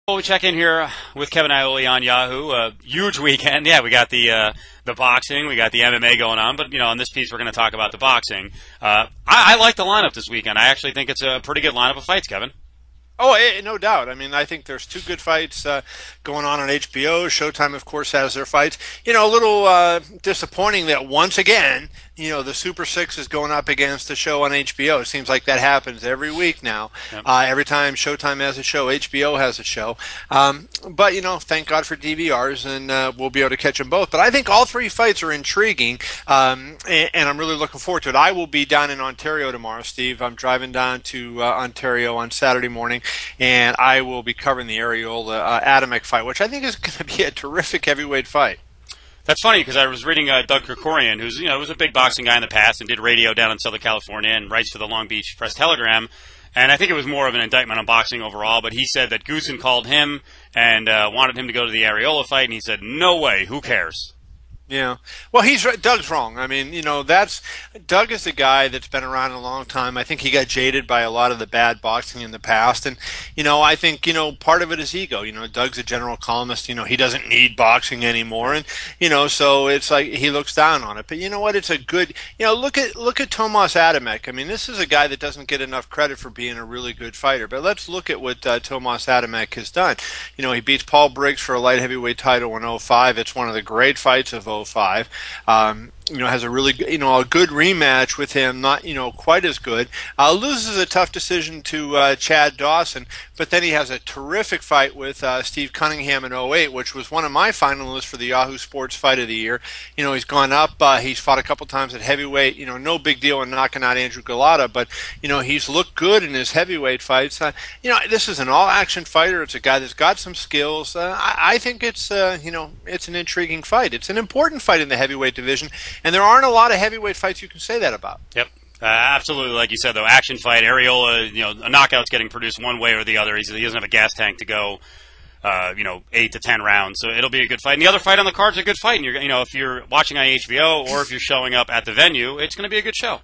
Well, we check in here with Kevin Iole on Yahoo. Huge weekend. Yeah, we got the boxing, we got the MMA going on, but on this piece we're going to talk about the boxing. I like the lineup this weekend. I actually think it's a pretty good lineup of fights, Kevin. Oh, no doubt. I mean, I think there's two good fights going on HBO. Showtime, of course, has their fights. A little disappointing that once again, the Super Six is going up against a show on HBO. It seems like that happens every week now. Yep. Every time Showtime has a show, HBO has a show. But, thank God for DVRs, and we'll be able to catch them both. But I think all three fights are intriguing, and I'm really looking forward to it. I will be down in Ontario tomorrow, Steve. I'm driving down to Ontario on Saturday morning, and I will be covering the Arreola-Adamek fight, which I think is going to be a terrific heavyweight fight. That's funny because I was reading Doug Krikorian, who's was a big boxing guy in the past and did radio down in Southern California and writes for the Long Beach Press-Telegram. And I think it was more of an indictment on boxing overall, but he said that Goosen called him and wanted him to go to the Arreola fight, and he said, "No way, who cares?" Yeah. Well, Doug's wrong. I mean, Doug is the guy that's been around a long time. I think he got jaded by a lot of the bad boxing in the past. And, I think, part of it is ego. Doug's a general columnist. He doesn't need boxing anymore. And, so it's like he looks down on it. But you know what? It's a good, look at Tomas Adamek. I mean, this is a guy that doesn't get enough credit for being a really good fighter. But let's look at what Tomas Adamek has done. He beats Paul Briggs for a light heavyweight title in '05. It's one of the great fights of '05. Has a really a good rematch with him, not quite as good. Loses a tough decision to Chad Dawson, but then he has a terrific fight with Steve Cunningham in '08, which was one of my finalists for the Yahoo Sports Fight of the Year. He's gone up. He's fought a couple times at heavyweight. No big deal in knocking out Andrew Galata, but he's looked good in his heavyweight fights. This is an all-action fighter. It's a guy that's got some skills. I think it's it's an intriguing fight. It's an important fight in the heavyweight division. And there aren't a lot of heavyweight fights you can say that about. Yep. Absolutely, like you said, though, action fight. Arreola, a knockout's getting produced one way or the other. He doesn't have a gas tank to go, 8 to 10 rounds. So it'll be a good fight. And the other fight on the card's a good fight. And if you're watching on HBO or if you're showing up at the venue, it's going to be a good show.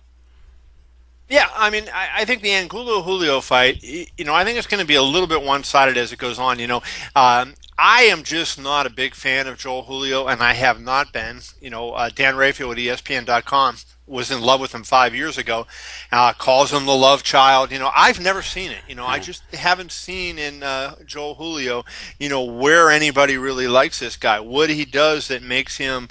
Yeah, I mean, I think the Angulo-Julio fight, I think it's going to be a little bit one-sided as it goes on. I am just not a big fan of Joel Julio, and I have not been. Dan Raphael at ESPN.com was in love with him 5 years ago, calls him the love child. I've never seen it. I just haven't seen in Joel Julio, where anybody really likes this guy. What he does that makes him,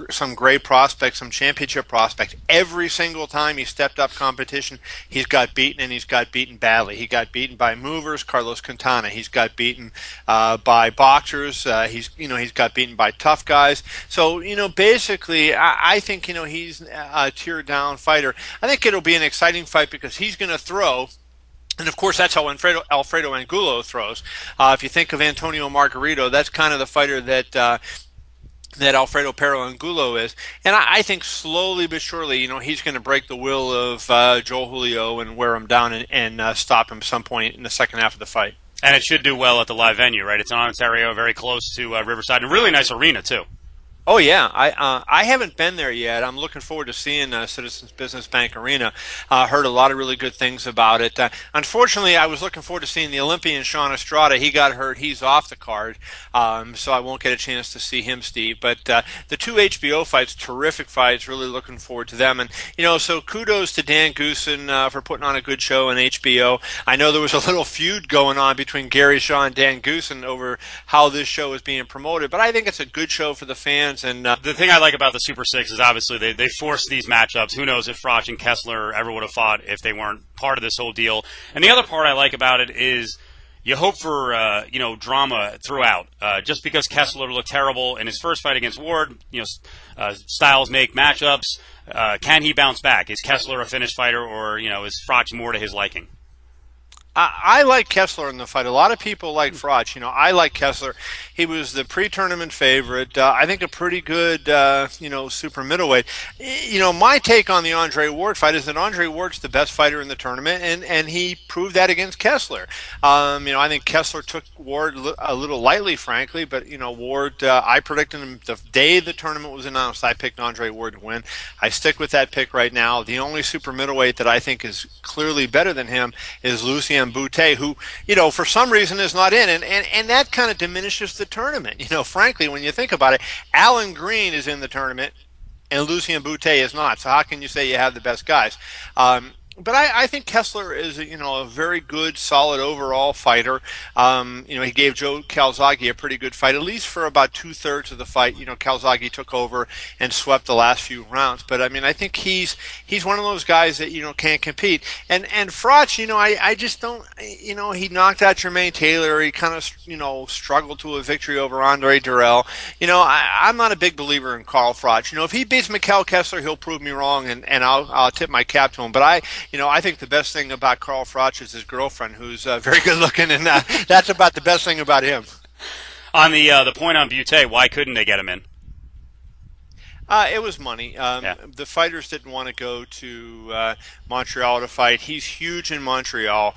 some great prospect, some championship prospect. Every single time he stepped up competition, he's got beaten, and he's got beaten badly. He got beaten by movers, Carlos Quintana. He's got beaten by boxers. He's got beaten by tough guys. So, basically, I think, he's a tear-down fighter. I think it'll be an exciting fight because he's going to throw. And, of course, that's how Alfredo Angulo throws. If you think of Antonio Margarito, that's kind of the fighter that Alfredo Angulo is. And I think slowly but surely, he's going to break the will of Joel Julio and wear him down and stop him some point in the second half of the fight. And it should do well at the live venue, right? It's in Ontario, very close to Riverside, and a really nice arena, too. Oh yeah, I haven't been there yet. I'm looking forward to seeing Citizens Business Bank Arena. Heard a lot of really good things about it. Unfortunately, I was looking forward to seeing the Olympian Sean Estrada. He got hurt. He's off the card, so I won't get a chance to see him, Steve. But the two HBO fights, terrific fights. Really looking forward to them. And so kudos to Dan Goosen for putting on a good show on HBO. I know there was a little feud going on between Gary Shaw and Dan Goosen over how this show is being promoted, but I think it's a good show for the fans. And the thing I like about the Super Six is obviously they force these matchups. Who knows if Froch and Kessler ever would have fought if they weren't part of this whole deal. And the other part I like about it is you hope for drama throughout. Just because Kessler looked terrible in his first fight against Ward, styles make matchups. Can he bounce back? Is Kessler a finished fighter, or is Froch more to his liking? I like Kessler in the fight. A lot of people like Froch. I like Kessler. He was the pre-tournament favorite. I think a pretty good, super middleweight. My take on the Andre Ward fight is that Andre Ward's the best fighter in the tournament, and he proved that against Kessler. I think Kessler took Ward a little lightly, frankly, but, Ward, I predicted him the day the tournament was announced. I picked Andre Ward to win. I stick with that pick right now. The only super middleweight that I think is clearly better than him is Lucian Lucian Bute, who, for some reason is not in. And that kind of diminishes the tournament. Frankly, when you think about it, Alan Green is in the tournament and Lucian Bute is not. So how can you say you have the best guys? But I think Kessler is, a very good, solid overall fighter. He gave Joe Calzaghe a pretty good fight, at least for about 2/3 of the fight. Calzaghe took over and swept the last few rounds. But I think he's one of those guys that can't compete. And Froch, I just don't. He knocked out Jermaine Taylor. He kind of struggled to a victory over Andre Durrell. I'm not a big believer in Carl Froch. If he beats Mikel Kessler, he'll prove me wrong, and I'll tip my cap to him. But I think the best thing about Carl Froch is his girlfriend, who's very good looking, and that's about the best thing about him. On the point on Bute, why couldn't they get him in? It was money. The fighters didn't want to go to Montreal to fight. He's huge in Montreal.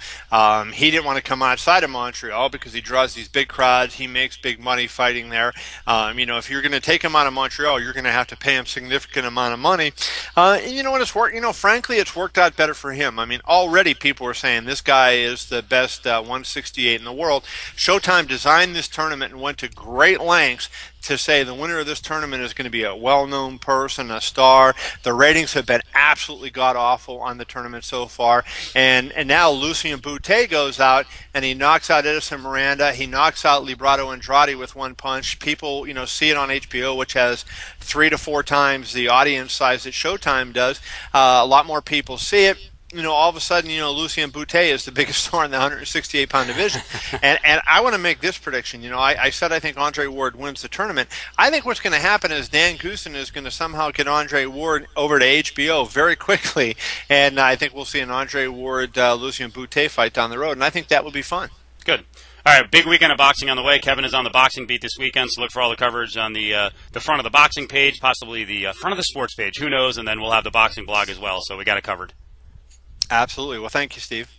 He didn't want to come outside of Montreal because he draws these big crowds. He makes big money fighting there. If you're going to take him out of Montreal, you're going to have to pay him significant amount of money. And you know what? It's worked. Frankly, it's worked out better for him. Already people are saying this guy is the best 168 in the world. Showtime designed this tournament and went to great lengths to say the winner of this tournament is going to be a well-known person, a star. The ratings have been absolutely god-awful on the tournament so far. And now Lucian Bute goes out and he knocks out Edison Miranda. He knocks out Librado Andrade with one punch. People, see it on HBO, which has 3 to 4 times the audience size that Showtime does. A lot more people see it. All of a sudden, Lucian Bute is the biggest star in the 168-pound division. and I want to make this prediction. I said I think Andre Ward wins the tournament. I think what's going to happen is Dan Goossen is going to somehow get Andre Ward over to HBO very quickly. And I think we'll see an Andre Ward-Lucian Bute fight down the road. And I think that would be fun. Good. All right, big weekend of boxing on the way. Kevin is on the boxing beat this weekend, so look for all the coverage on the front of the boxing page, possibly the front of the sports page. Who knows? And then we'll have the boxing blog as well, so we got it covered. Absolutely. Well, thank you, Steve.